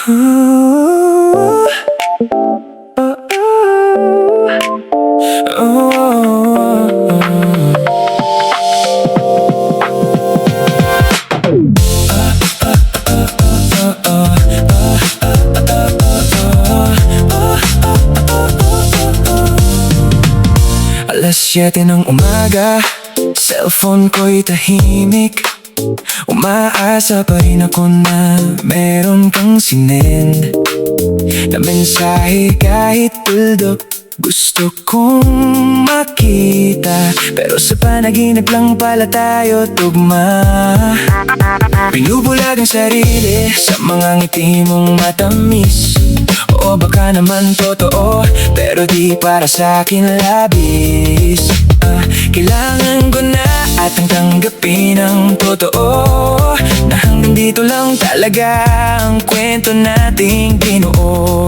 Ooh, oh, oh. Alas 7 ng umaga, cellphone ko'y tahimik. Umaasa pa rin ako na meron kang si-nend na mensahe kahit tuldok. Gusto kong makita, pero sa panaginip lang pala tayo tugma. Binubulag ang sarili sa mga ngiti mong matamis. O baka naman totoo, pero di para sa'kin labis. Kailangan ko na atang tanggapin ang totoo, na hanggang dito lang talaga ang kwento nating binuo.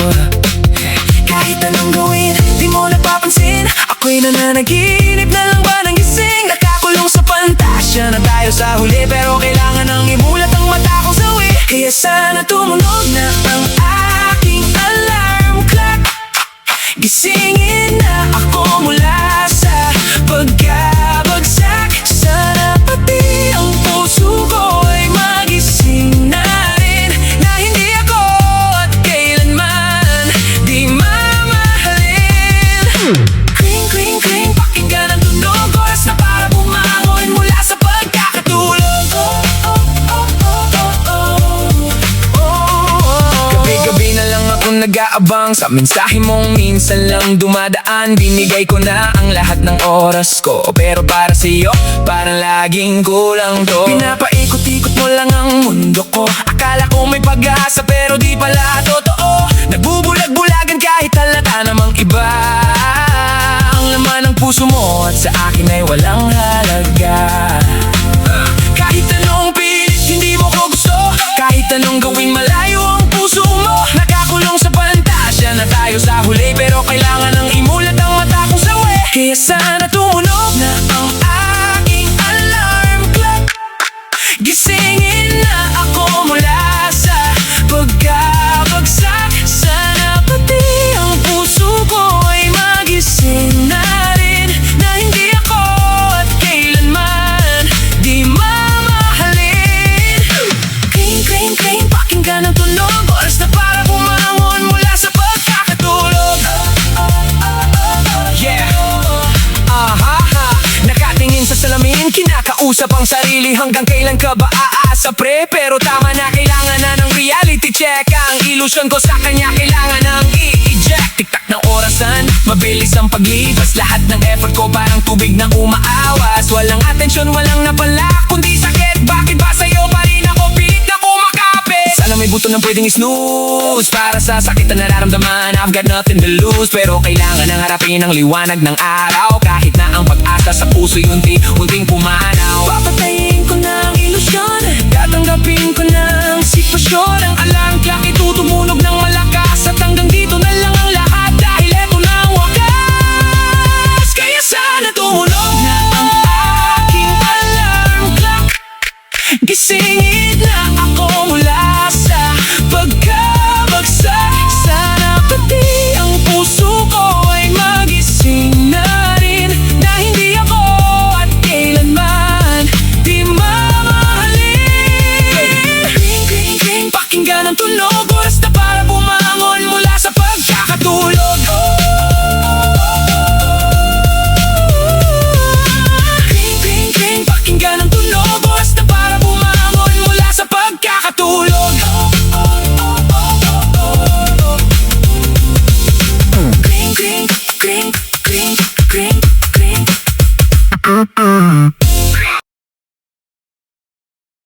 Kahit anong gawin, di mo napapansin, ako'y nananaginip na lang ba ng gising. Nakakulong sa pantasya na tayo sa huli, pero kailangan nang imulat ang mata kong sawi. Kaya sana tumunog na ang aking alarm clock. Gisingin na ako mula sa pagkabagsak. Sana pati ang puso ko ay magising na rin, na hindi ako at kailanman di mamahalin. Kring, kring, kring, pakinggan ang tunog, oras na para bumangon mula sa pagkakatulog. Gabi-gabi na lang ako nag-aabang sa mensahe mong minsan lang dumadaan. Binigay ko na ang lahat ng oras ko, pero para sa'yo, parang laging kulang to. Pinapaikot-ikot mo lang ang mundo ko. Akala ko may pag-asa, pero di pala totoo. Nagbubulag-bulagan kahit halata namang iba ang laman ng puso mo, at sa akin ay walang halaga. Kahit anong pilit, hindi mo ko gusto. Kahit anong gawing malayo ang puso mo. Nakakulong sa pantasya na tayo sa huli, pero kailangan ng imulat ang mata kong sawi. Kaya sana tumunog na ang aking alarm clock. Gisingin na ako mula sa pagkabagsak. Sana pati ang puso ko ay magising na rin, na hindi ako at kailanman di mamahalin. Kring, kring, kring, pakinggan ang tunog, oras na para bumangon mula sa pagkakatulog. Yeah. Nakatingin sa salamin, kinakausap ang sarili. Hanggang kailan ka ba aasa pre? Pero tama na, kailangan na ng reality check. Ang illusion ko sa kanya kailangan ng i-eject. Tiktak ng orasan, mabilis ang paglipas. Lahat ng effort ko parang tubig na umaawas. Walang atensyon, walang napala, kundi sakit. Bakit ba sa'yo pa rin ako pilit na kumakapit? Sana may buto ng pwedeng snooze para sa sakit na nararamdaman. I've got nothing to lose, pero kailangan nang harapin ang liwanag ng araw. Kahit na ang pag-asa sa puso'y unti-unting pumanaw. Papatayin ko na ang ilusyon, tatanggapin ko na ang sitwasyon. Ang alarm clock itutumunog ng malakas, at hanggang dito na lang ang lahat, dahil eto na ang wakas. Kaya sana tumunog na ang aking alarm clock. Gisingin na ako mula sa